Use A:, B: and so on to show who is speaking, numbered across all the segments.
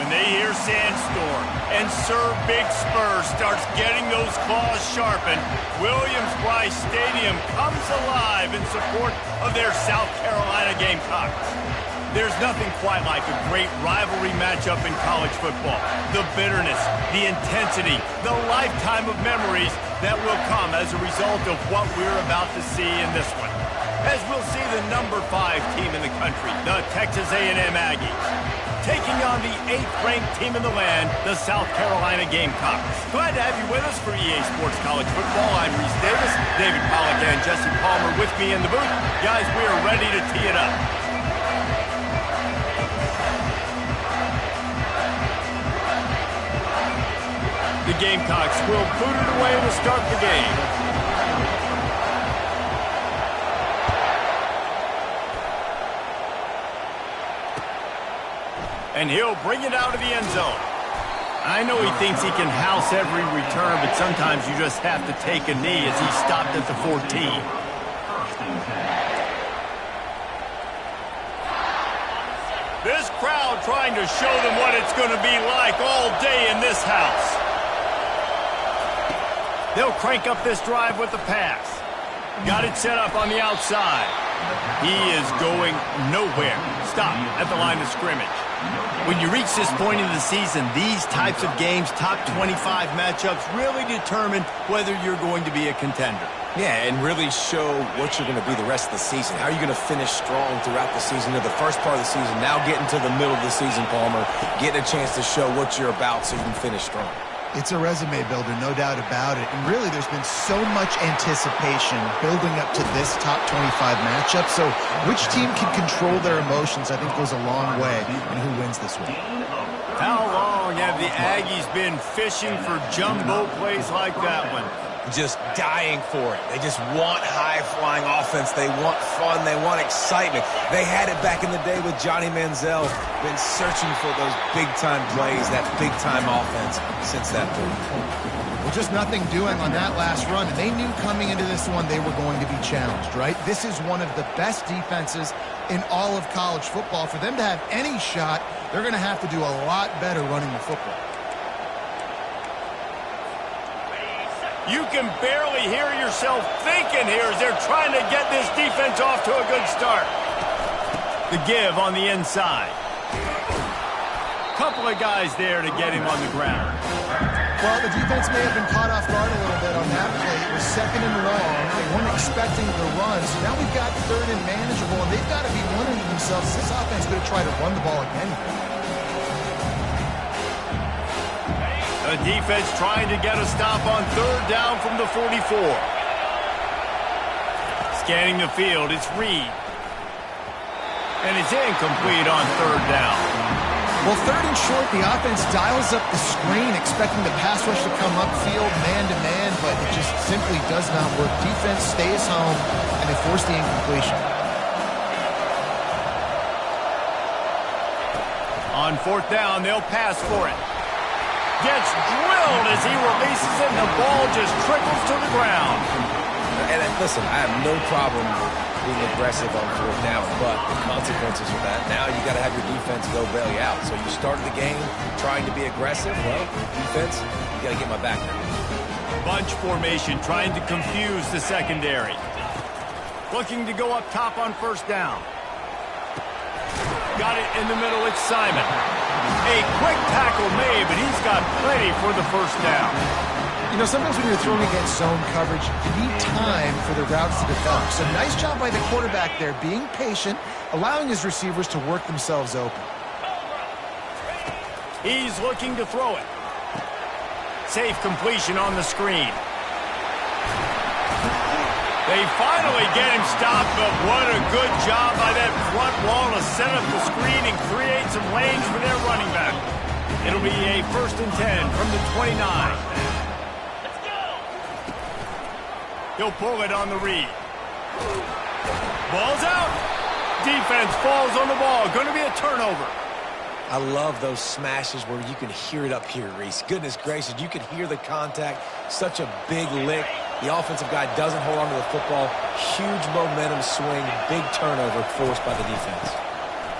A: when they hear Sandstorm and Sir Big Spur starts getting those claws sharpened, Williams-Brice Stadium comes alive in support of their South Carolina Gamecocks. There's nothing quite like a great rivalry matchup in college football. The bitterness, the intensity, the lifetime of memories that will come as a result of what we're about to see in this one. As we'll see the number 5 team in the country, the Texas A&M Aggies, taking on the 8th-ranked team in the land, the South Carolina Gamecocks. Glad to have you with us for EA Sports College Football. I'm Reese Davis, David Pollack and Jesse Palmer with me in the booth. Guys, we are ready to tee it up. The Gamecocks will boot it away to start the game. And he'll bring it out of the end zone. I know he thinks he can house every return, but sometimes you just have to take a knee as he stopped at the 14. This crowd trying to show them what it's going to be like all day in this house. They'll crank up this drive with the pass. Got it set up on the outside. He is going nowhere. Stop at the line of scrimmage. When you reach this point in the season, these types of games, top 25 matchups, really determine whether you're going to be a contender.
B: Yeah, and really show what you're going to be the rest of the season. How are you going to finish strong throughout the season, or the first part of the season, now getting to the middle of the season, Palmer, getting a chance to show what you're about so you can finish strong.
C: It's a resume builder, no doubt about it. And really, there's been so much anticipation building up to this top 25 matchup. So which team can control their emotions, I think, goes a long way in who wins this one.
A: How long have the Aggies been fishing for jumbo plays like that one?
B: Just dying for it. They just want high-flying offense. They want fun. They want excitement. They had it back in the day with Johnny Manziel. Been searching for those big-time plays, that big-time offense since that point.
C: Well, just nothing doing on that last run. And they knew coming into this one they were going to be challenged, right? This is one of the best defenses in all of college football. For them to have any shot, they're going to have to do a lot better running the football.
A: You can barely hear yourself thinking here as they're trying to get this defense off to a good start. The give on the inside. Couple of guys there to get him on the ground.
C: Well, the defense may have been caught off guard a little bit on that play. It was 2nd and long. They weren't expecting the run. So now we've got 3rd and manageable, and they've got to be wondering to themselves, is this offense going to try to run the ball again?
A: The defense trying to get a stop on 3rd down from the 44. Scanning the field, it's Reed. And it's incomplete on 3rd down.
C: Well, 3rd and short, the offense dials up the screen, expecting the pass rush to come upfield man-to-man, but it just simply does not work. Defense stays home, and they force the incompletion.
A: On 4th down, they'll pass for it. Gets drilled as he releases it, and the ball just trickles to the ground.
B: And listen, I have no problem being aggressive on 4th down, but the consequences of that, now you got to have your defense go bail you out. So you started the game trying to be aggressive. Well, defense, you got to get my back now.
A: Bunch formation trying to confuse the secondary. Looking to go up top on 1st down. Got it in the middle, it's Simon. A quick tackle made, but he's got plenty for the 1st down.
C: You know, sometimes when you're throwing against zone coverage, you need time for the routes to develop. So nice job by the quarterback there, being patient, allowing his receivers to work themselves open.
A: He's looking to throw it. Safe completion on the screen. They finally get him stopped, but what a good job by that front wall to set up the screen and create some lanes for their running back. It'll be a 1st and 10 from the 29. Let's go. He'll pull it on the read. Ball's out. Defense falls on the ball. Going to be a turnover.
B: I love those smashes where you can hear it up here, Reese. Goodness gracious, you can hear the contact. Such a big lick. The offensive guy doesn't hold on to the football. Huge momentum swing, big turnover forced by the defense.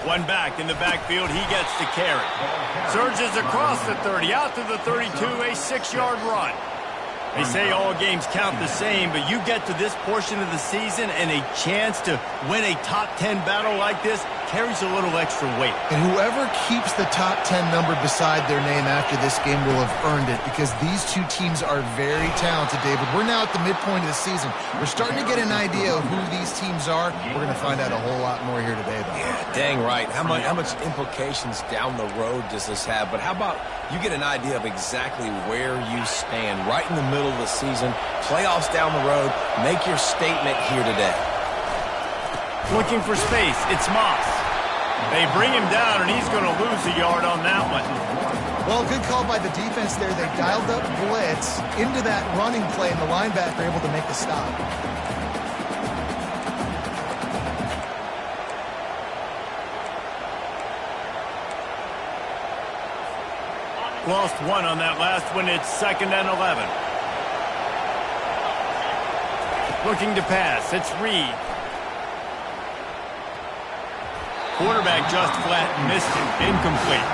A: One back in the backfield, he gets the carry. Surges across the 30, out to the 32, a 6-yard run. They say all games count the same, but you get to this portion of the season and a chance to win a top 10 battle like this carries a little extra weight.
C: And whoever keeps the top 10 number beside their name after this game will have earned it, because these two teams are very talented, David. We're now at the midpoint of the season. We're starting to get an idea of who these teams are. We're going to find out a whole lot more here today, though.
B: Yeah, dang right. How much implications down the road does this have? But how about you get an idea of exactly where you stand right in the middle of the season, playoffs down the road, make your statement here today.
A: Looking for space, it's Moss. They bring him down, and he's going to lose a yard on that one.
C: Well, good call by the defense there. They dialed up blitz into that running play, and the linebacker able to make the stop.
A: Lost one on that last one. It's 2nd and 11. Looking to pass. It's Reed. Quarterback just flat missed it. Incomplete.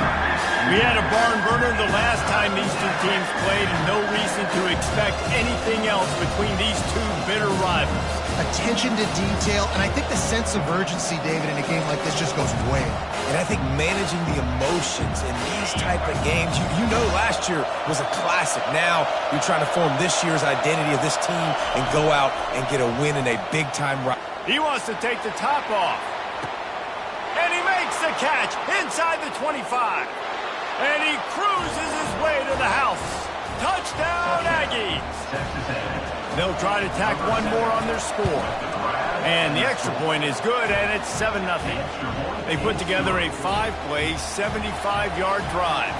A: We had a barn burner the last time these two teams played, and no reason to expect anything else between these two bitter rivals.
C: Attention to detail, and I think the sense of urgency, David, in a game like this just goes way up.
B: And I think managing the emotions in these type of games, you know last year was a classic. Now you're trying to form this year's identity of this team and go out and get a win in a big-time ride.
A: He wants to take the top off. And he makes the catch inside the 25. And he cruises his way to the house. Touchdown, Aggies. They'll try to tack one more on their score. And the extra point is good, and it's 7-0. They put together a 5-play, 75-yard drive.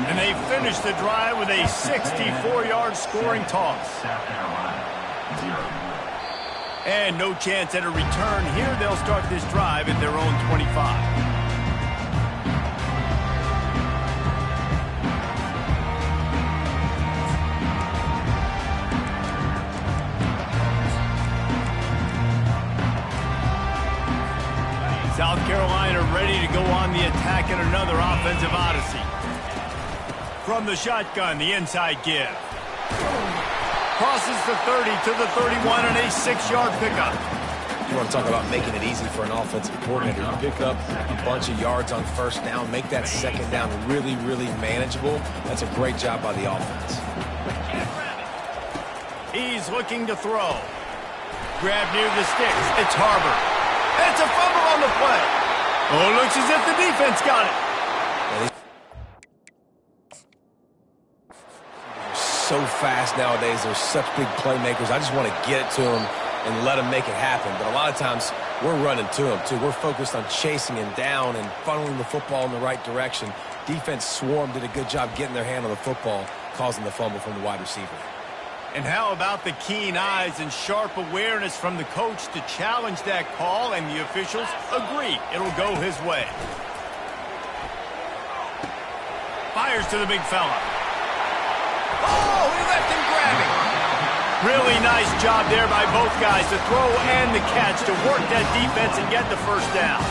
A: And they finish the drive with a 64-yard scoring toss. And no chance at a return here. They'll start this drive at their own 25. South Carolina ready to go on the attack in another offensive odyssey. From the shotgun, the inside give. Crosses the 30 to the 31 and a 6-yard pickup.
B: You want to talk about making it easy for an offensive coordinator. You pick up a bunch of yards on first down, make that second down really, really manageable. That's a great job by the offense.
A: He's looking to throw. Grab near the sticks. It's Harbor. It's a fumble on the play. Oh, looks as if the defense got it.
B: So fast nowadays. They're such big playmakers. I just want to get it to them and let them make it happen. But a lot of times we're running to them, too. We're focused on chasing him down and funneling the football in the right direction. Defense swarm did a good job getting their hand on the football, causing the fumble from the wide receiver.
A: And how about the keen eyes and sharp awareness from the coach to challenge that call, and the officials agree it'll go his way. Fires to the big fella. Oh, he left him grabbing. Really nice job there by both guys, the throw and the catch, to work that defense and get the first down.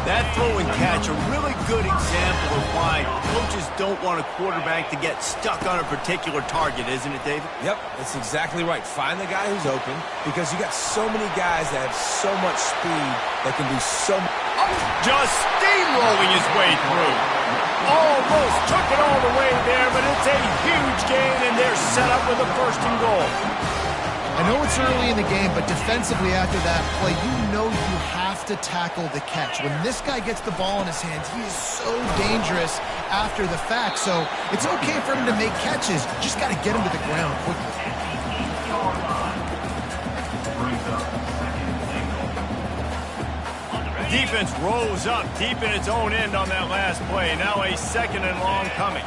A: That throw and catch, a really good example of why coaches don't want a quarterback to get stuck on a particular target, isn't it, David?
B: Yep, that's exactly right. Find the guy who's open, because you got so many guys that have so much speed that can do so much.
A: Just steamrolling his way through. Almost took it all the way there, but it's a huge gain, and they're set up with a 1st and goal.
C: I know it's early in the game, but defensively after that play, you know you have to tackle the catch. When this guy gets the ball in his hands, he is so dangerous after the fact. So it's okay for him to make catches. You just got to get him to the ground quickly.
A: Defense rose up deep in its own end on that last play. Now a 2nd and long coming.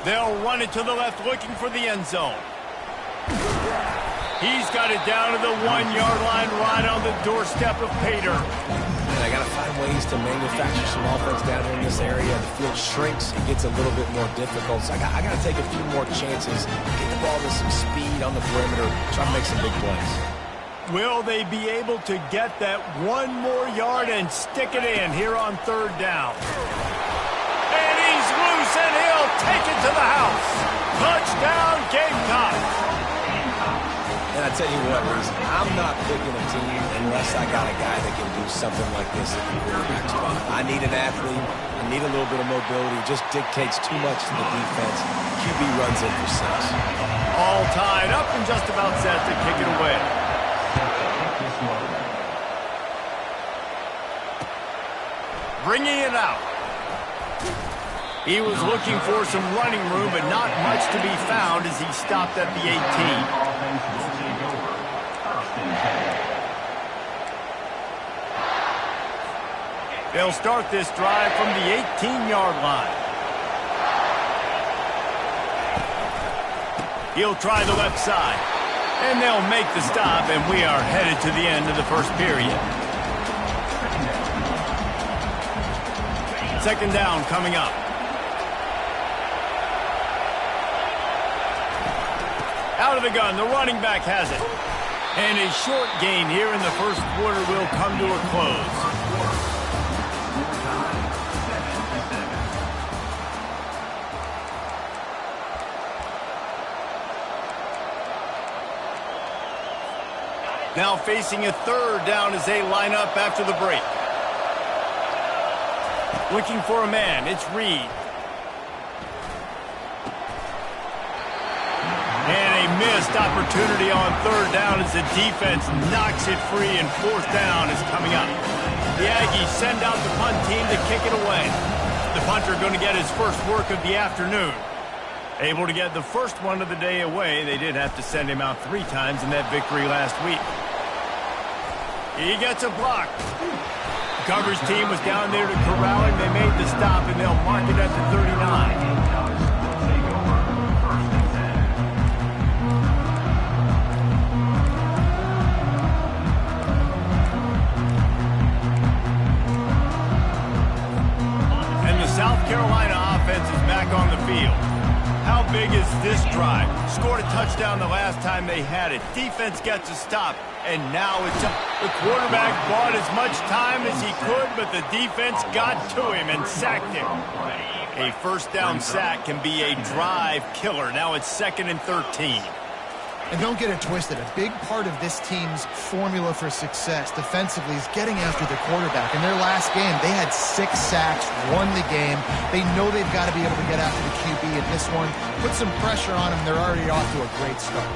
A: They'll run it to the left, looking for the end zone. He's got it down to the 1-yard line, right on the doorstep of Pater.
B: And I got to find find ways to manufacture some offense down here in this area. The field shrinks. It gets a little bit more difficult. So I got to take a few more chances, get the ball with some speed on the perimeter, try to make some big plays.
A: Will they be able to get that one more yard and stick it in here on third down? And he's loose, and he'll take it to the house. Touchdown, Gamecocks.
B: And I tell you what, Reese, I'm not picking a team unless I got a guy that can do something like this at the quarterback spot. I need an athlete. I need a little bit of mobility. It just dictates too much to the defense. QB runs in for 6.
A: All tied up and just about set to kick it away. Bringing it out. He was looking for some running room, but not much to be found as he stopped at the 18. They'll start this drive from the 18-yard line. He'll try the left side, and they'll make the stop, and we are headed to the end of the first period. Second down coming up. Out of the gun, the running back has it. And a short gain here in the first quarter will come to a close. Now facing a third down as they line up after the break. Looking for a man, it's Reed. And a missed opportunity on third down as the defense knocks it free, and fourth down is coming up. The Aggies send out the punt team to kick it away. The punter going to get his first work of the afternoon. Able to get the first one of the day away. They did have to send him out 3 times in that victory last week. He gets a block. The coverage team was down there to corral him. They made the stop, and they'll mark it at the 39. South Carolina offense is back on the field. How big is this drive? Scored a touchdown the last time they had it. Defense gets a stop, and now it's up. The quarterback bought as much time as he could, but the defense got to him and sacked him. A first down sack can be a drive killer. Now it's 2nd and 13.
C: And don't get it twisted. A big part of this team's formula for success defensively is getting after the quarterback. In their last game, they had 6 sacks, won the game. They know they've got to be able to get after the QB in this one. Put some pressure on them. They're already off to a great start.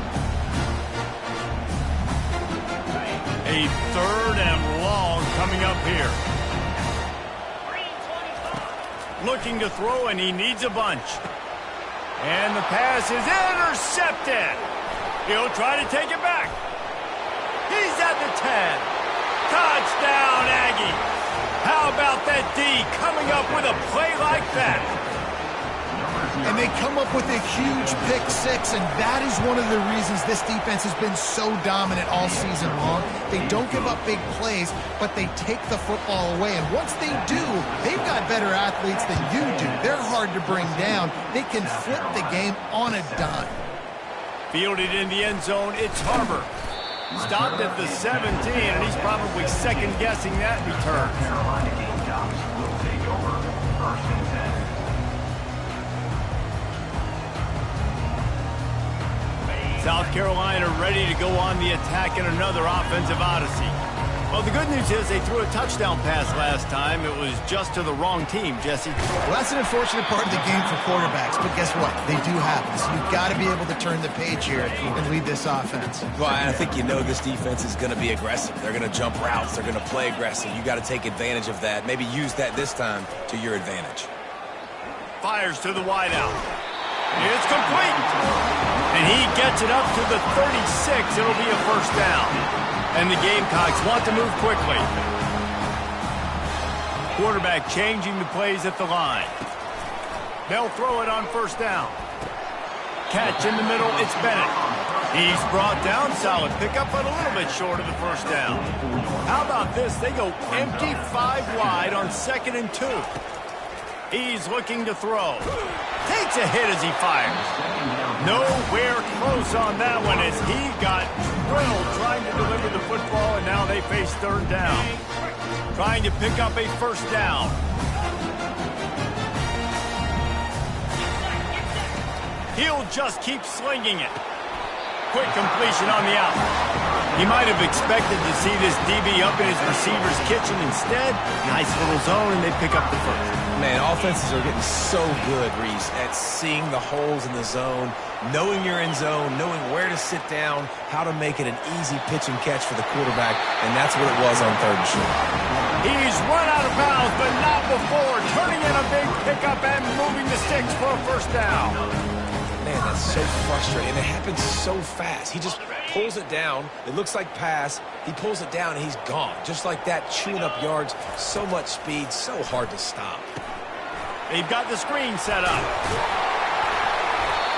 A: A third and long coming up here. Looking to throw, and he needs a bunch. And the pass is intercepted. He'll try to take it back. He's at the 10. Touchdown, Aggie. How about that D coming up with a play like that?
C: And they come up with a huge pick 6, and that is one of the reasons this defense has been so dominant all season long. They don't give up big plays, but they take the football away. And once they do, they've got better athletes than you do. They're hard to bring down. They can flip the game on a dime.
A: Fielded in the end zone, it's Harbor. Stopped at the 17, and he's probably second-guessing that return. South Carolina ready to go on the attack in another offensive odyssey. Well, the good news is they threw a touchdown pass last time. It was just to the wrong team, Jesse.
C: Well, that's an unfortunate part of the game for quarterbacks, but guess what? They do happen. So you've got to be able to turn the page here and lead this offense.
B: Well, I think you know this defense is going to be aggressive. They're going to jump routes. They're going to play aggressive. You got to take advantage of that. Maybe use that this time to your advantage.
A: Fires to the wideout. It's complete. And he gets it up to the 36. It'll be a first down. And the Gamecocks want to move quickly. Quarterback changing the plays at the line. They'll throw it on first down. Catch in the middle, it's Bennett. He's brought down, solid pickup, but a little bit short of the first down. How about this? They go empty 5 wide on 2nd and 2. He's looking to throw. Takes a hit as he fires. Nowhere close on that one as he got drilled trying to deliver the football, and now they face 3rd down. Trying to pick up a 1st down. He'll just keep slinging it. Quick completion on the out. He might have expected to see this DB up in his receiver's kitchen. Instead, nice little zone, and they pick up the 1st.
B: Man, offenses are getting so good, Reese, at seeing the holes in the zone, knowing you're in zone, knowing where to sit down, how to make it an easy pitch and catch for the quarterback, and that's what it was on 3rd and short.
A: He's run out of bounds, but not before turning in a big pickup and moving the sticks for a 1st down.
B: Man, that's so frustrating, and it happens so fast. He just pulls it down. It looks like pass. He pulls it down, and he's gone. Just like that, chewing up yards. So much speed, so hard to stop.
A: They've got the screen set up.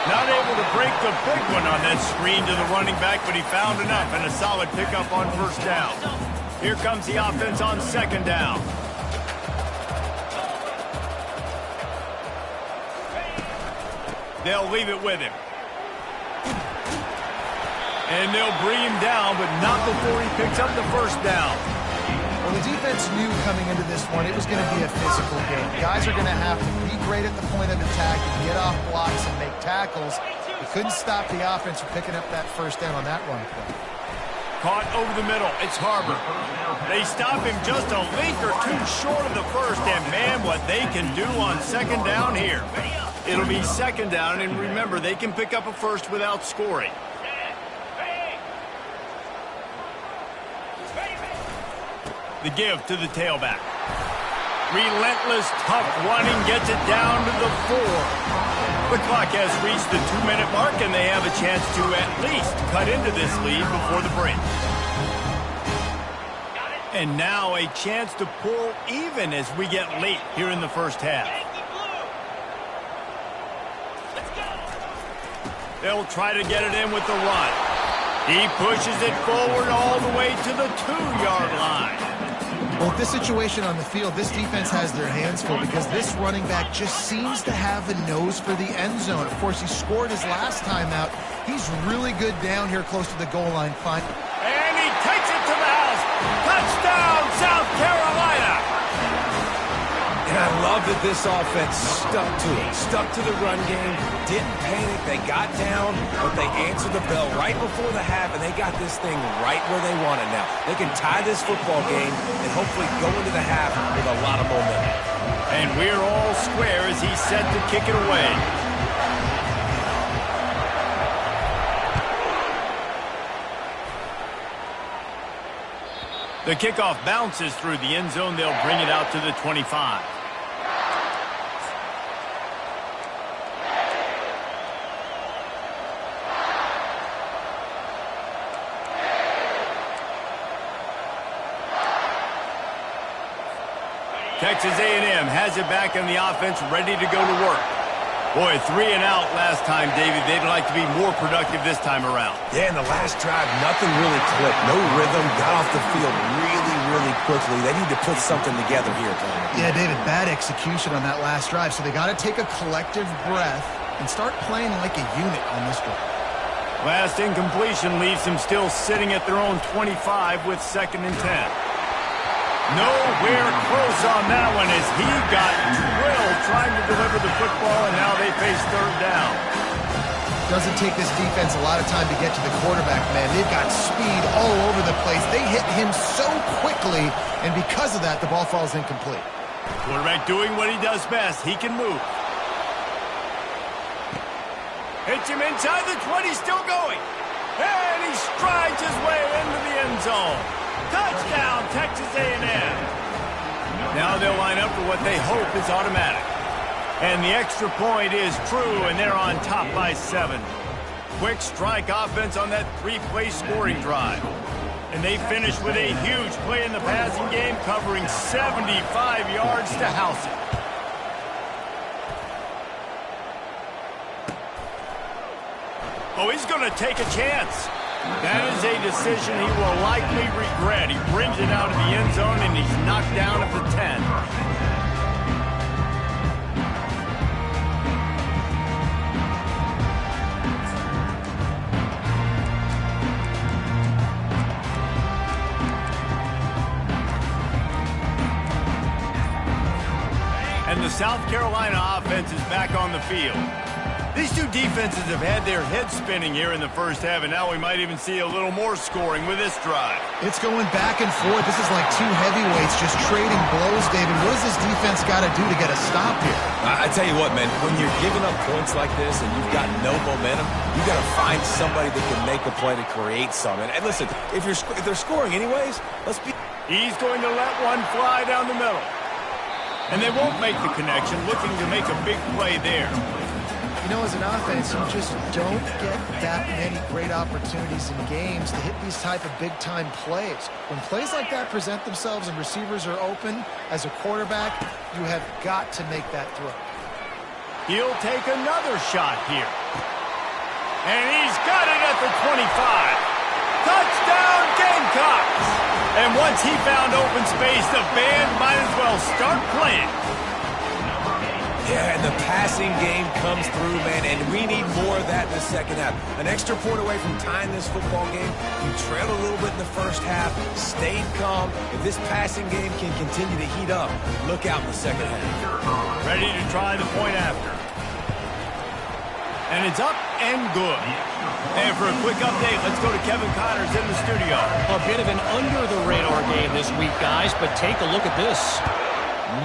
A: Not able to break the big one on that screen to the running back, but he found enough and a solid pickup on 1st down. Here comes the offense on 2nd down. They'll leave it with him. And they'll bring him down, but not before he picks up the 1st down.
C: Well, the defense knew coming into this one it was going to be a physical game. Guys are going to have to be great at the point of attack and get off blocks and make tackles. They couldn't stop the offense from picking up that 1st down on that run play.
A: Caught over the middle. It's Harbor. They stop him just a link or 2 short of the 1st, and man, what they can do on 2nd down here. It'll be 2nd down, and remember, they can pick up a 1st without scoring. The give to the tailback. Relentless, tough running gets it down to the 4. The clock has reached the 2-minute mark, and they have a chance to at least cut into this lead before the break. And now a chance to pull even as we get late here in the 1st half. They'll try to get it in with the run. He pushes it forward all the way to the 2-yard line.
C: Well, with this situation on the field, this defense has their hands full because this running back just seems to have a nose for the end zone. Of course, he scored his last time out. He's really good down here close to the goal line. Fine.
A: And he takes it to the house. Touchdown, South Carolina.
B: And I love that this offense stuck to it, stuck to the run game, didn't panic, they got down, but they answered the bell right before the half, and they got this thing right where they want it now. They can tie this football game and hopefully go into the half with a lot of momentum.
A: And we're all square as he's set to kick it away. The kickoff bounces through the end zone. They'll bring it out to the 25. Texas A&M has it back in the offense, ready to go to work. Boy, 3 and out last time, David. They'd like to be more productive this time around.
B: Yeah, in the last drive, nothing really clicked. No rhythm, got off the field really quickly. They need to put something together here, Tony.
C: Yeah, David, bad execution on that last drive, so they got to take a collective breath and start playing like a unit on this drive.
A: Last incompletion leaves them still sitting at their own 25 with 2nd and 10. Nowhere close on that one as he got drilled trying to deliver the football, and now they face 3rd down.
C: Doesn't take this defense a lot of time to get to the quarterback, man. They've got speed all over the place. They hit him so quickly, and because of that, the ball falls incomplete.
A: Quarterback doing what he does best. He can move. Hits him inside the 20, still going. And he strides his way into the end zone. Touchdown, Texas A&M. Now they'll line up for what they hope is automatic. And the extra point is true, and they're on top by 7. Quick strike offense on that 3-play scoring drive. And they finish with a huge play in the passing game, covering 75 yards to house it. Oh, he's going to take a chance. That is a decision he will likely regret. He brings it out of the end zone, and he's knocked down at the 10. And the South Carolina offense is back on the field. These two defenses have had their heads spinning here in the first half, and now we might even see a little more scoring with this drive.
C: It's going back and forth. This is like two heavyweights just trading blows, David. What does this defense got to do to get a stop here?
B: I tell you what, man, when you're giving up points like this and you've got no momentum, you got to find somebody that can make a play to create something. And listen, if they're scoring anyways, let's be...
A: He's going to let one fly down the middle. And they won't make the connection, looking to make a big play there.
C: You know, as an offense, you just don't get that many great opportunities in games to hit these type of big-time plays. When plays like that present themselves and receivers are open, as a quarterback, you have got to make that throw.
A: He'll take another shot here. And he's got it at the 25. Touchdown, Gamecocks! And once he found open space, the band might as well start playing.
B: Yeah, and the passing game comes through, man, and we need more of that in the second half. An extra point away from tying this football game. You trailed a little bit in the first half, stayed calm. If this passing game can continue to heat up, look out in the second half.
A: Ready to try the point after. And it's up and good. And for a quick update, let's go to Kevin Connors in the studio.
D: A bit of an under-the-radar game this week, guys, but take a look at this.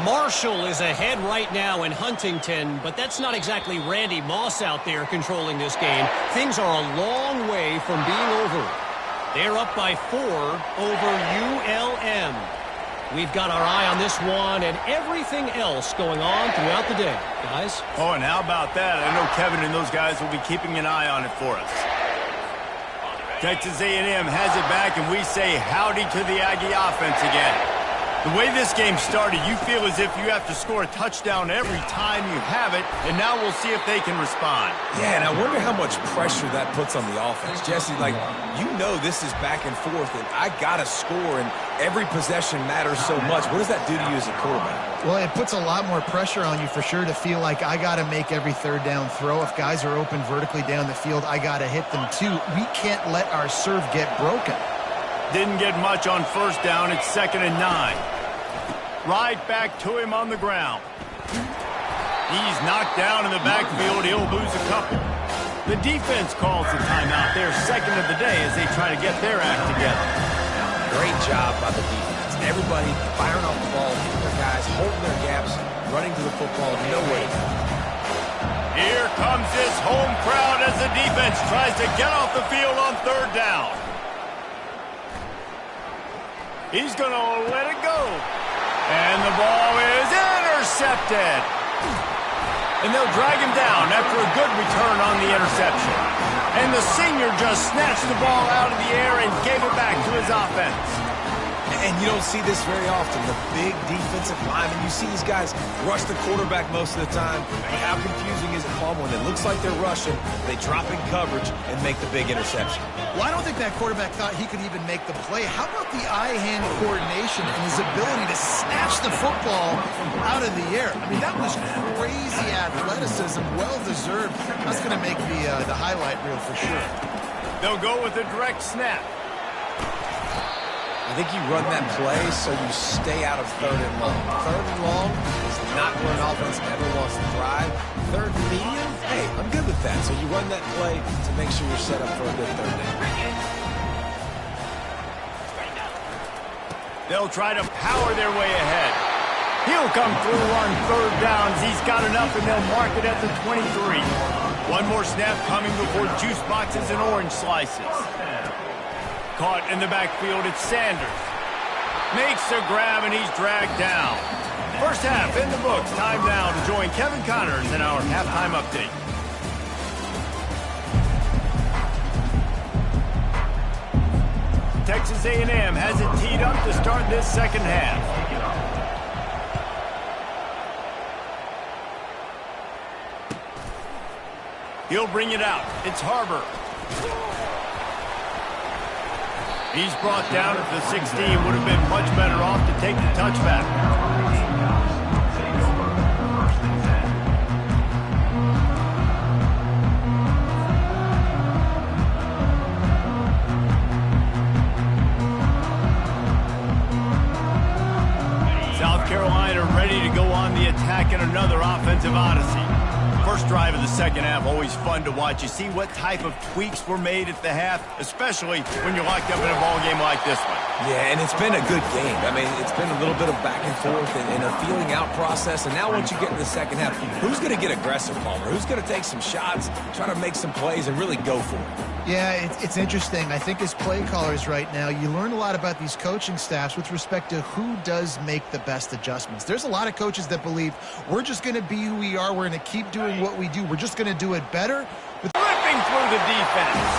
D: Marshall is ahead right now in Huntington, but that's not exactly Randy Moss out there controlling this game. Things are a long way from being over. They're up by 4 over ULM. We've got our eye on this one and everything else going on throughout the day, guys.
A: Oh, and how about that? I know Kevin and those guys will be keeping an eye on it for us. Texas A&M has it back, and we say howdy to the Aggie offense again. The way this game started, you feel as if you have to score a touchdown every time you have it, and now we'll see if they can respond.
B: Yeah, and I wonder how much pressure that puts on the offense. Jesse, like, you know this is back and forth, and I got to score, and every possession matters so much. What does that do to you as a quarterback?
C: Well, it puts a lot more pressure on you for sure to feel like I got to make every third down throw. If guys are open vertically down the field, I got to hit them too. We can't let our serve get broken.
A: Didn't get much on first down. It's 2nd and 9. Right back to him on the ground. He's knocked down in the backfield. He'll lose a couple. The defense calls the timeout. They're second of the day as they try to get their act together.
B: Great job by the defense. Everybody firing off the ball, hitting their guys, holding their gaps, running to the football, nowhere to go.
A: Here comes this home crowd as the defense tries to get off the field on third down. He's going to let it go. And the ball is intercepted. And they'll drag him down after a good return on the interception. And the senior just snatched the ball out of the air and gave it back to his offense.
B: And you don't see this very often, the big defensive linemen. You see these guys rush the quarterback most of the time. But how confusing is it, Paul, when it looks like they're rushing, they drop in coverage and make the big interception?
C: Well, I don't think that quarterback thought he could even make the play. How about the eye-hand coordination and his ability to snatch the football out of the air? I mean, that was crazy athleticism, well-deserved. That's going to make the highlight reel for sure.
A: They'll go with a direct snap.
B: I think you run that play so you stay out of 3rd and long. 3rd and long is not where an offense ever wants to thrive. 3rd and medium, hey, I'm good with that. So you run that play to make sure you're set up for a good 3rd down.
A: They'll try to power their way ahead. He'll come through on 3rd downs. He's got enough, and they'll mark it at the 23. One more snap coming before juice boxes and orange slices. Caught in the backfield, it's Sanders. Makes a grab, and he's dragged down. First half in the books. Time now to join Kevin Connors in our halftime update. Texas A&M has it teed up to start this second half. He'll bring it out. It's Harbor. He's brought down at the 16. Would have been much better off to take the touchback. South Carolina ready to go on the attack in another offensive odyssey. First drive of the second half, always fun to watch. You see what type of tweaks were made at the half, especially when you're locked up in a ball game like this one.
B: Yeah, and it's been a good game. I mean, it's been a little bit of back and forth and a feeling out process. And now once you get in the second half, who's going to get aggressive, Palmer? Who's going to take some shots, try to make some plays, and really go for it?
C: Yeah, it's interesting. I think as play callers right now, you learn a lot about these coaching staffs with respect to who does make the best adjustments. There's a lot of coaches that believe we're just going to be who we are. We're going to keep doing what we do. We're just going to do it better.
A: But ripping through the defense.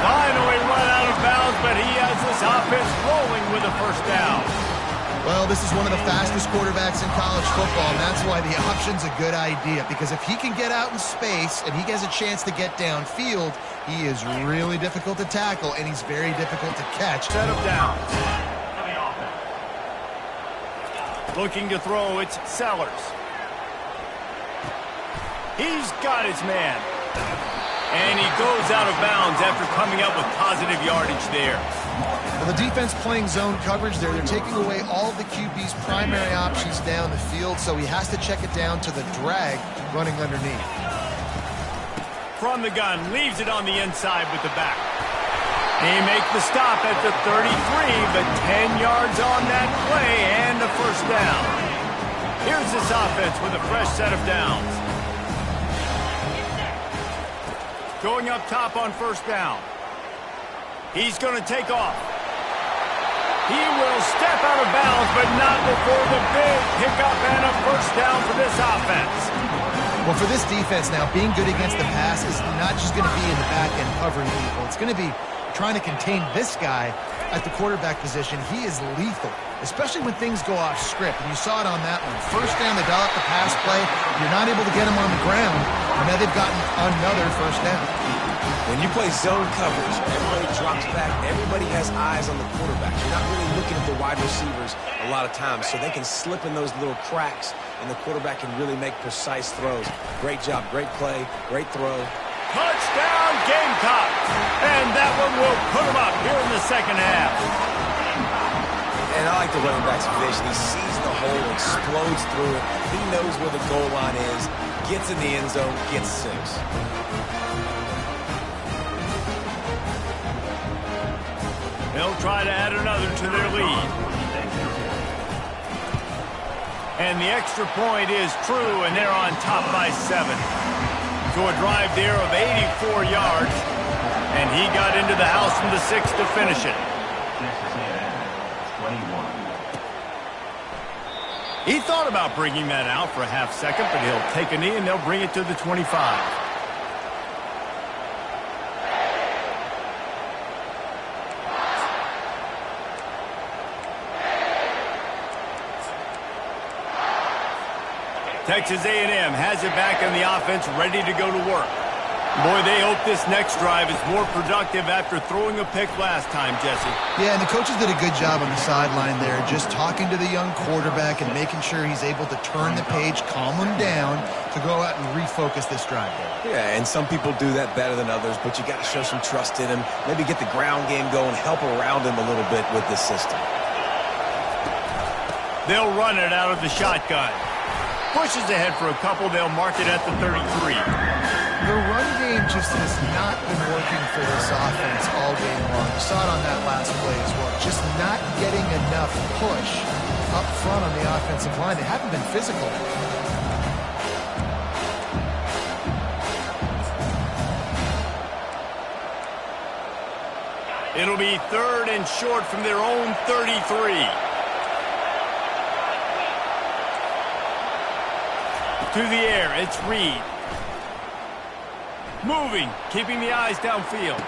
A: Finally run out of bounds, but he has this offense rolling with a first down.
C: Well, this is one of the fastest quarterbacks in college football, and that's why the option's a good idea. Because if he can get out in space and he has a chance to get downfield, he is really difficult to tackle, and he's very difficult to catch.
A: Set him down. Looking to throw, it's Sellers. He's got his man. And he goes out of bounds after coming up with positive yardage there.
C: Well, the defense playing zone coverage there. They're taking away all of the QB's primary options down the field, so he has to check it down to the drag running underneath.
A: From the gun, leaves it on the inside with the back. He makes the stop at the 33, but 10 yards on that play and a first down. Here's this offense with a fresh set of downs. Going up top on first down. He's going to take off. He will step out of bounds, but not before the big pickup and a first down for this offense.
C: Well, for this defense now, being good against the pass is not just going to be in the back end covering people. It's going to be trying to contain this guy at the quarterback position. He is lethal, especially when things go off script. And you saw it on that one. First down, they dial up the pass play. You're not able to get him on the ground, and now they've gotten another first down.
B: When you play zone coverage, everybody drops back. Everybody has eyes on the quarterback. You're not really looking at the wide receivers a lot of times, so they can slip in those little cracks, and the quarterback can really make precise throws. Great job, great play, great throw.
A: Touchdown, Gamecocks! And that one will put him up here in the second half.
B: And I like the running back's vision. He sees the hole, explodes through it. He knows where the goal line is, gets in the end zone, gets 6.
A: They'll try to add another to their lead. And the extra point is true, and they're on top by 7. So a drive there of 84 yards, and he got into the house from the 6 to finish it. He thought about bringing that out for a half second, but he'll take a knee, and they'll bring it to the 25. Texas A&M has it back on the offense, ready to go to work. Boy, they hope this next drive is more productive after throwing a pick last time, Jesse.
C: Yeah, and the coaches did a good job on the sideline there, just talking to the young quarterback and making sure he's able to turn the page, calm him down, to go out and refocus this drive there.
B: Yeah, and some people do that better than others, but you got to show some trust in him, maybe get the ground game going, help around him a little bit with this system.
A: They'll run it out of the shotgun. Pushes ahead for a couple. They'll mark it at the 33.
C: The run game just has not been working for this offense all game long. You saw it on that last play as well. Just not getting enough push up front on the offensive line. They haven't been physical.
A: It'll be 3rd and short from their own 33. To the air, it's Reed. Moving, keeping the eyes downfield.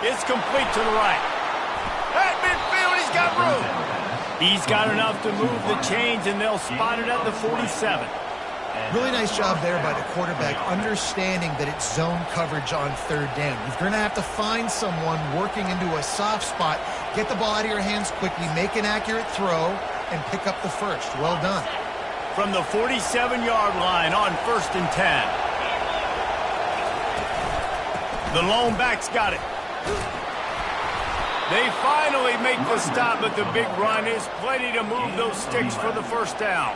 A: It's complete to the right. At midfield, he's got room. He's got enough to move the chains, and they'll spot it at the 47.
C: Really nice job there by the quarterback, understanding that it's zone coverage on third down. You're going to have to find someone working into a soft spot, get the ball out of your hands quickly, make an accurate throw, and pick up the first. Well done.
A: From the 47-yard line on 1st and 10. The lone back's got it. They finally make the stop, but the big run is plenty to move those sticks for the first down.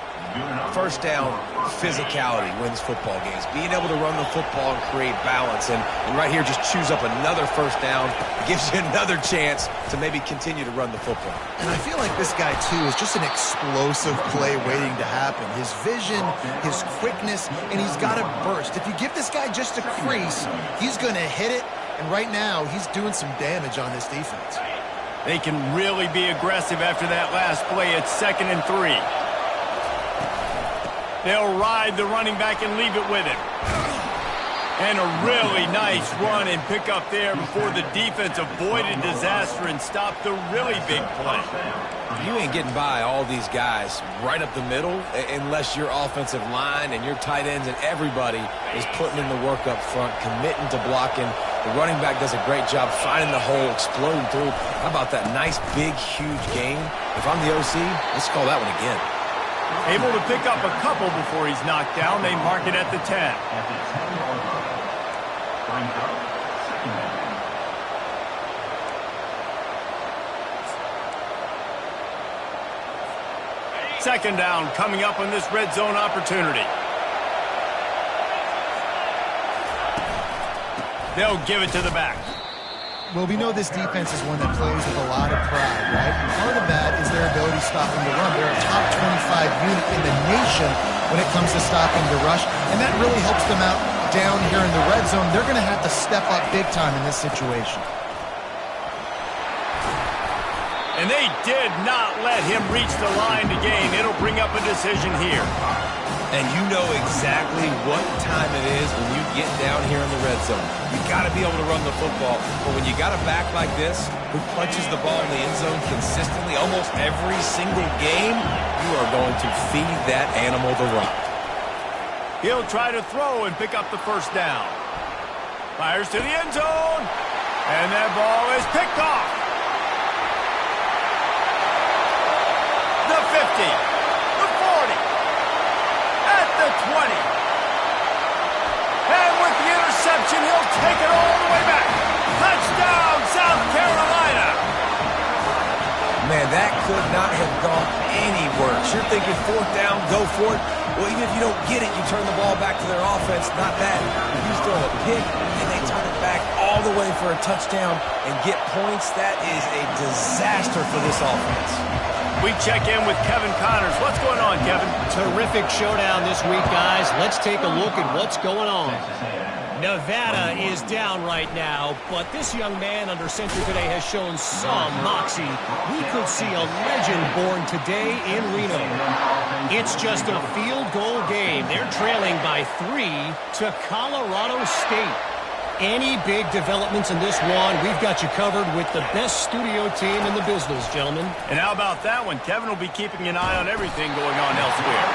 B: First down, physicality wins football games. Being able to run the football and create balance. And right here, just choose up another first down. Gives you another chance to maybe continue to run the football.
C: And I feel like this guy, too, is just an explosive play waiting to happen. His vision, his quickness, and he's got a burst. If you give this guy just a crease, he's going to hit it. And right now, he's doing some damage on this defense.
A: They can really be aggressive after that last play. It's 2nd and 3. They'll ride the running back and leave it with him. And a really nice run and pick up there before the defense avoided disaster and stopped the really big play.
B: You ain't getting by all these guys right up the middle unless your offensive line and your tight ends and everybody is putting in the work up front, committing to blocking. The running back does a great job finding the hole, exploding through. How about that nice, big, huge gain? If I'm the OC, let's call that one again.
A: Able to pick up a couple before he's knocked down. They mark it at the 10. Second down coming up on this red zone opportunity. They'll give it to the back.
C: Well, we know this defense is one that plays with a lot of pride, right? And part of that is their ability to stop the run. They're a top 25 unit in the nation when it comes to stopping the rush, and that really helps them out down here in the red zone. They're going to have to step up big time in this situation.
A: And they did not let him reach the line to gain. It'll bring up a decision here.
B: And you know exactly what time it is when you get down here in the red zone. You got to be able to run the football. But when you got a back like this who punches the ball in the end zone consistently almost every single game, you are going to feed that animal the rock.
A: He'll try to throw and pick up the first down. Fires to the end zone. And that ball is picked off. The 50. The 40. At the 20. And with the interception, he'll take it all the way back. Touchdown, South Carolina.
B: Man, that could not have gone any worse. You're thinking fourth down, go for it. Well, even if you don't get it, you turn the ball back to their offense. Not that. He's throwing a pick, and they turn it back all the way for a touchdown and get points. That is a disaster for this offense.
A: We check in with Kevin Connors. What's going on, Kevin?
D: Terrific showdown this week, guys. Let's take a look at what's going on. Nevada is down right now, but this young man under center today has shown some moxie. We could see a legend born today in Reno. It's just a field goal game. They're trailing by 3 to Colorado State. Any big developments in this one, we've got you covered with the best studio team in the business, gentlemen.
A: And how about that one? Kevin will be keeping an eye on everything going on elsewhere.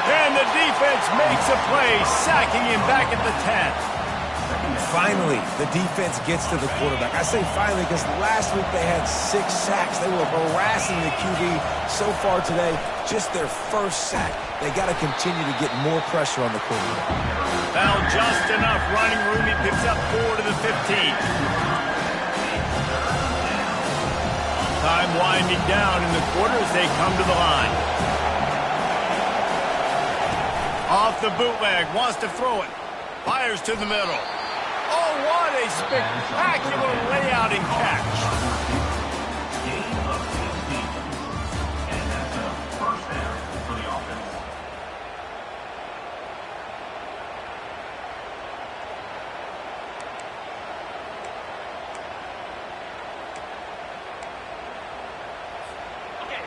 A: And the defense makes a play, sacking him back at the 10.
B: Finally, the defense gets to the quarterback. I say finally because last week they had 6 sacks. They were harassing the QB so far today. Just their first sack. They got to continue to get more pressure on the quarterback.
A: Found just enough running room. He picks up 4 to the 15. Time winding down in the quarter as they come to the line. Off the bootleg, wants to throw it. Fires to the middle. Oh, what a spectacular layout and catch.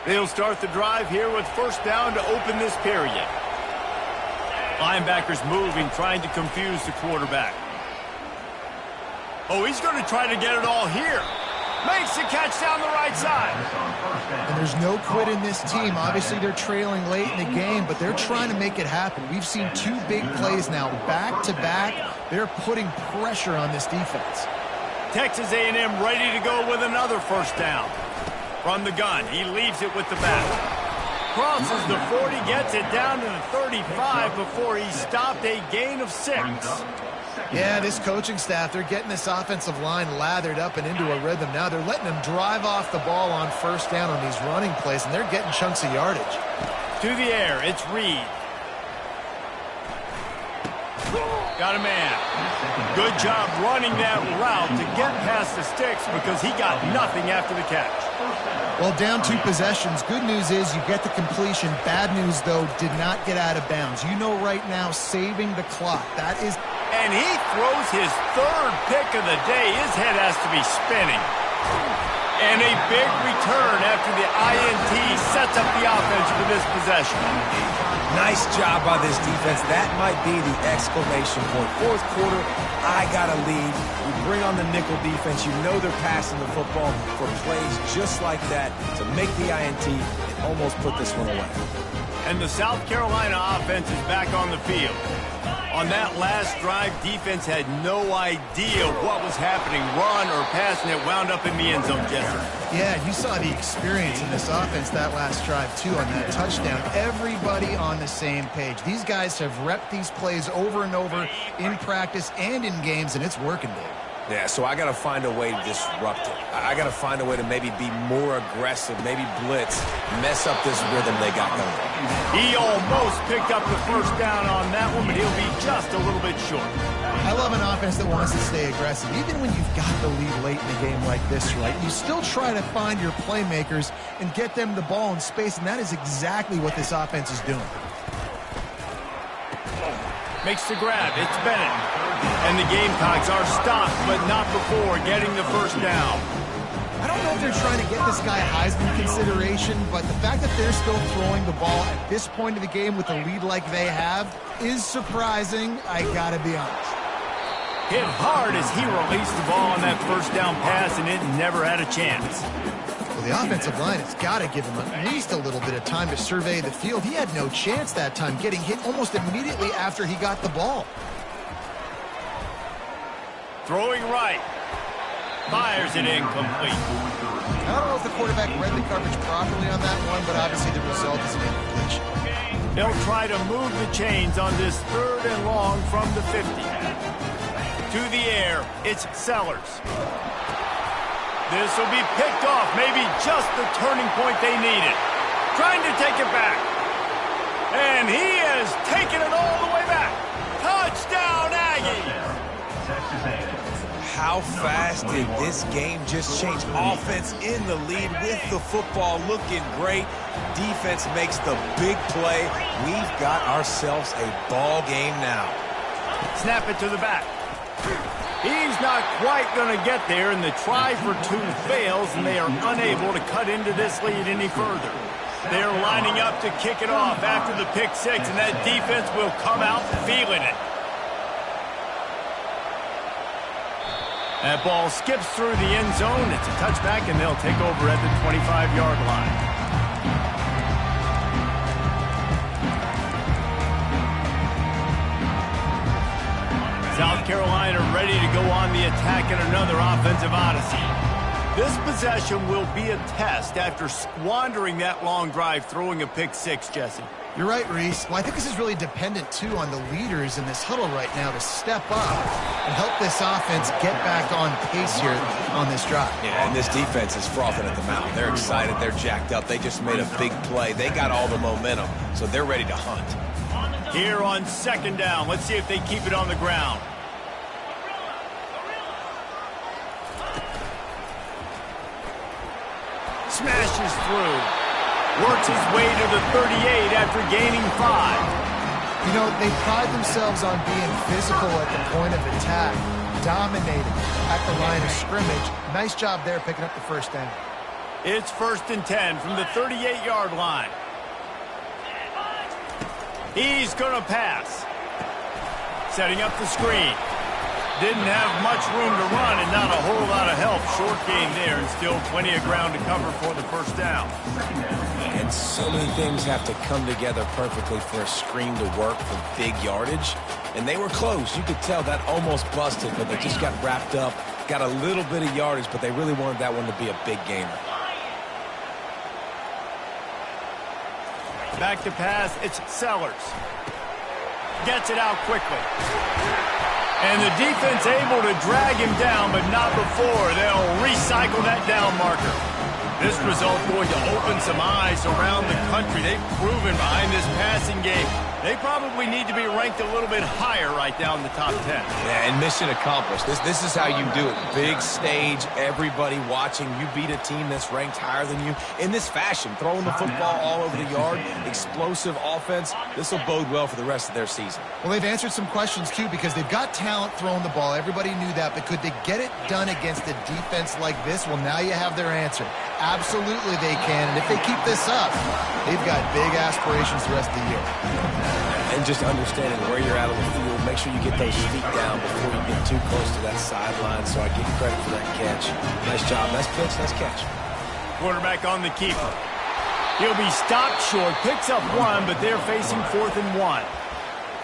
A: They'll start the drive here with first down to open this period. Linebackers moving, trying to confuse the quarterback. Oh, he's going to try to get it all here. Makes the catch down the right side.
C: And there's no quit in this team. Obviously, they're trailing late in the game, but they're trying to make it happen. We've seen 2 big plays now, back-to-back. They're putting pressure on this defense.
A: Texas A&M ready to go with another first down. From the gun, he leaves it with the back. Crosses the 40, gets it down to the 35 before he stopped, a gain of 6.
C: Yeah, this coaching staff, they're getting this offensive line lathered up and into a rhythm now. They're letting them drive off the ball on first down on these running plays, and they're getting chunks of yardage.
A: To the air, it's Reed. Got a man. Good job running that route to get past the sticks because he got nothing after the catch.
C: Well, down 2 possessions. Good news is you get the completion. Bad news, though, did not get out of bounds. You know right now, saving the clock. That is...
A: And he throws his 3rd pick of the day. His head has to be spinning. And a big return after the INT sets up the offense for this possession.
B: Nice job by this defense. That might be the exclamation point. 4th quarter, I got a lead. We bring on the nickel defense. You know they're passing the football for plays just like that to make the INT and almost put this one away.
A: And the South Carolina offense is back on the field. On that last drive, defense had no idea what was happening, run or pass, and it wound up in the end zone, Jesse.
C: Yeah, you saw the experience in this offense that last drive, too, on that touchdown. Everybody on the same page. These guys have repped these plays over and over in practice and in games, and it's working, Dave.
B: Yeah, so I got to find a way to disrupt it. I got to find a way to maybe be more aggressive, maybe blitz, mess up this rhythm they got going.
A: He almost picked up the first down on that one, but he'll be just a little bit short.
C: I love an offense that wants to stay aggressive. Even when you've got the lead late in a game like this, right, you still try to find your playmakers and get them the ball in space, and that is exactly what this offense is doing.
A: Makes the grab. It's Bennett. And the Gamecocks are stopped, but not before getting the first down.
C: I don't know if they're trying to get this guy Heisman consideration, but the fact that they're still throwing the ball at this point of the game with a lead like they have is surprising, I gotta be honest.
A: Hit hard as he released the ball on that first down pass, and it never had a chance.
C: Well, the offensive line has got to give him at least a little bit of time to survey the field. He had no chance that time, getting hit almost immediately after he got the ball.
A: Throwing right. Fires it incomplete.
C: I don't know if the quarterback read the coverage properly on that one, but obviously the result is an incompletion.
A: They'll try to move the chains on this 3rd and long from the 50. To the air, it's Sellers. This will be picked off, maybe just the turning point they needed. Trying to take it back. And he has taken it all the way back. Touchdown, Aggies!
B: How fast did this game just change? Offense in the lead with the football, looking great. Defense makes the big play. We've got ourselves a ball game now.
A: Snap it to the back. He's not quite going to get there, and the try for 2 fails, and they are unable to cut into this lead any further. They're lining up to kick it off after the pick 6, and that defense will come out feeling it. That ball skips through the end zone. It's a touchback, and they'll take over at the 25-yard line. South Carolina ready to go on the attack in another offensive odyssey. This possession will be a test after squandering that long drive, throwing a pick 6, Jesse.
C: You're right, Reese. Well, I think this is really dependent, too, on the leaders in this huddle right now to step up and help this offense get back on pace here on this drive.
B: Yeah, and this defense is frothing at the mouth. They're excited. They're jacked up. They just made a big play. They got all the momentum, so they're ready to hunt.
A: Here on 2nd down, let's see if they keep it on the ground. Smashes through. Works his way to the 38 after gaining 5.
C: You know, they pride themselves on being physical at the point of attack, dominating at the line of scrimmage. Nice job there picking up the first down.
A: It's 1st and 10 from the 38-yard line. He's going to pass. Setting up the screen. didn't have much room to run and not a whole lot of help. Short gain there and still plenty of ground to cover for the first down.
B: And so many things have to come together perfectly for a screen to work for big yardage. And they were close. You could tell that almost busted, but they just got wrapped up, got a little bit of yardage, but they really wanted that one to be a big gainer.
A: Back to pass, it's Sellers. Gets it out quickly. And the defense able to drag him down, but not before. They'll recycle that down marker. This result going to open some eyes around the country. They've proven behind this passing game they probably need to be ranked a little bit higher right down in the top 10.
B: Yeah, and mission accomplished. This is how you do it. Big stage, everybody watching. You beat a team that's ranked higher than you in this fashion, throwing the football all over the yard, explosive offense. This will bode well for the rest of their season.
C: Well, they've answered some questions, too, because they've got talent throwing the ball. Everybody knew that, but could they get it done against a defense like this? Well, now you have their answer. Absolutely they can, and if they keep this up, they've got big aspirations the rest of the year.
B: And just understanding where you're at on the field, make sure you get those feet down before you get too close to that sideline, so I give you credit for that catch. Nice job, nice pitch, nice catch.
A: Quarterback on the keeper. He'll be stopped short, picks up one, but they're facing 4th and 1.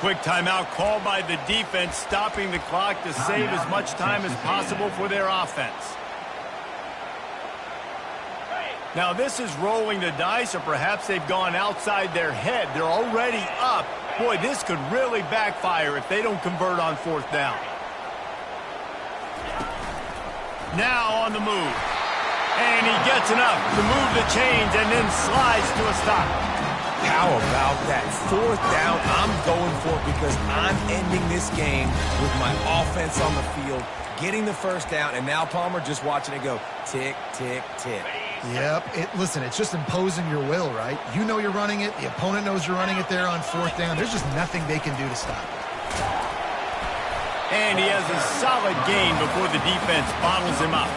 A: Quick timeout called by the defense, stopping the clock to save as much time as possible for their offense. Now this is rolling the dice, or perhaps they've gone outside their head. They're already up. Boy, this could really backfire if they don't convert on 4th down. Now on the move. And he gets enough to move the chains and then slides to a stop.
B: How about that? 4th down, I'm going for it because I'm ending this game with my offense on the field, getting the first down, and now Palmer just watching it go tick, tick, tick.
C: Yep. Listen, it's just imposing your will, right? You know you're running it. The opponent knows you're running it there on 4th down. There's just nothing they can do to stop it.
A: And he has a solid gain before the defense bottles him up.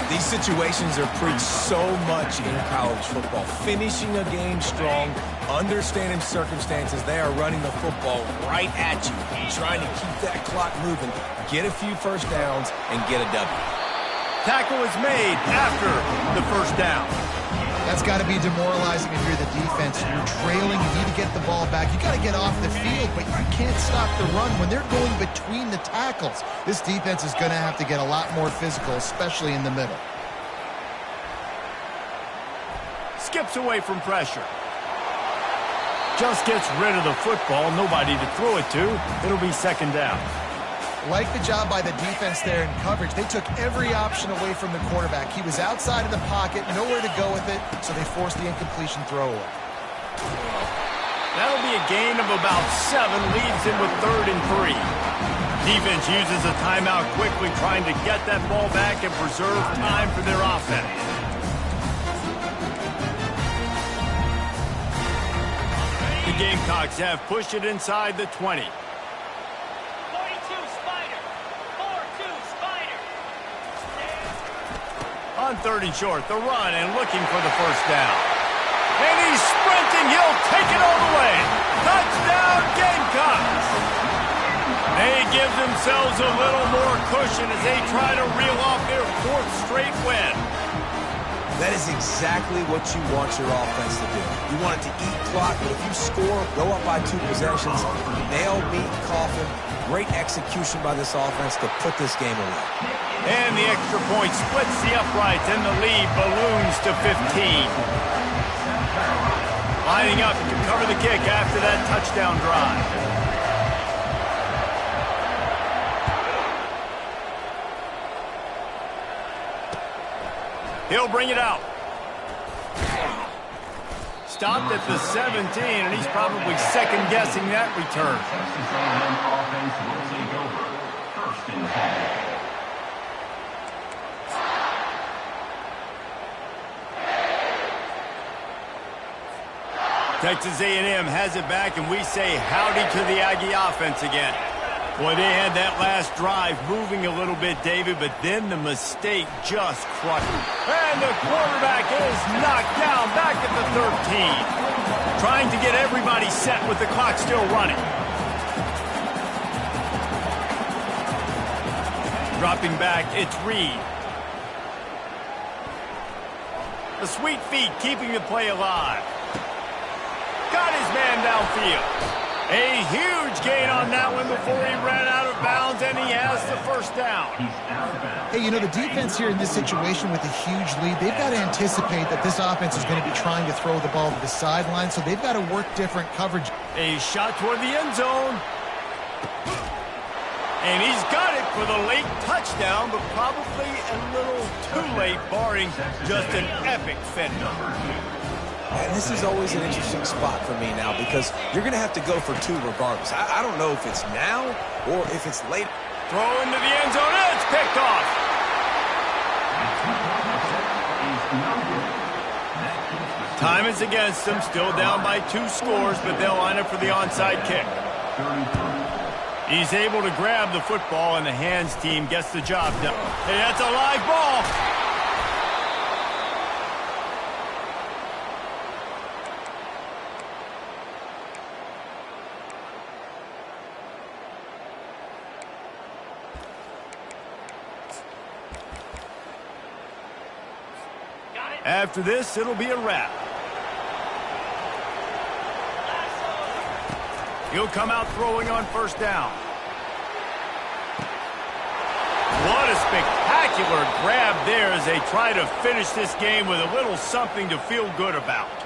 B: These situations are preached so much in college football. Finishing a game strong, understanding circumstances. They are running the football right at you, trying to keep that clock moving, get a few first downs, and get a W.
A: Tackle is made after the first down.
C: That's got to be demoralizing if you're the defense. You're trailing. You need to get the ball back. You got to get off the field, but you can't stop the run when they're going between the tackles. This defense is going to have to get a lot more physical, especially in the middle.
A: Skips away from pressure. Just gets rid of the football. Nobody to throw it to. It'll be 2nd down.
C: Like the job by the defense there in coverage. They took every option away from the quarterback. He was outside of the pocket, nowhere to go with it, so they forced the incompletion throw away.
A: That'll be a gain of about 7, leaves him with 3rd and 3. Defense uses a timeout quickly, trying to get that ball back and preserve time for their offense. The Gamecocks have pushed it inside the 20. On 3rd and short, the run and looking for the first down. And he's sprinting. He'll take it all the way. Touchdown, Gamecocks. They give themselves a little more cushion as they try to reel off their 4th straight win.
B: That is exactly what you want your offense to do. You want it to eat clock, but if you score, go up by 2 possessions, nail, meet, coffin, great execution by this offense to put this game away.
A: And the extra point splits the uprights, and the lead balloons to 15. Lining up to cover the kick after that touchdown drive. He'll bring it out. Stopped at the 17, and he's probably second-guessing that return. Texas A&M has it back, and we say howdy to the Aggie offense again. Boy, they had that last drive moving a little bit, David, but then the mistake just crushed them. And the quarterback is knocked down back at the 13. Trying to get everybody set with the clock still running. Dropping back, it's Reed. The sweet feet keeping the play alive. Got his man downfield. A huge gain on that one before he ran out of bounds, and he has the first down.
C: Hey, you know, the defense here in this situation with a huge lead, they've got to anticipate that this offense is going to be trying to throw the ball to the sideline, so they've got to work different coverage.
A: A shot toward the end zone. And he's got it for the late touchdown, but probably a little too late, barring just an epic fender.
B: And this is always an interesting spot for me now because you're going to have to go for two regardless. I don't know if it's now or if it's late.
A: Throw into the end zone, and it's picked off. Time is against them, still down by 2 scores, but they'll line up for the onside kick. He's able to grab the football, and the hands team gets the job done. Hey, that's a live ball. After this, it'll be a wrap. He'll come out throwing on first down. What a spectacular grab there as they try to finish this game with a little something to feel good about.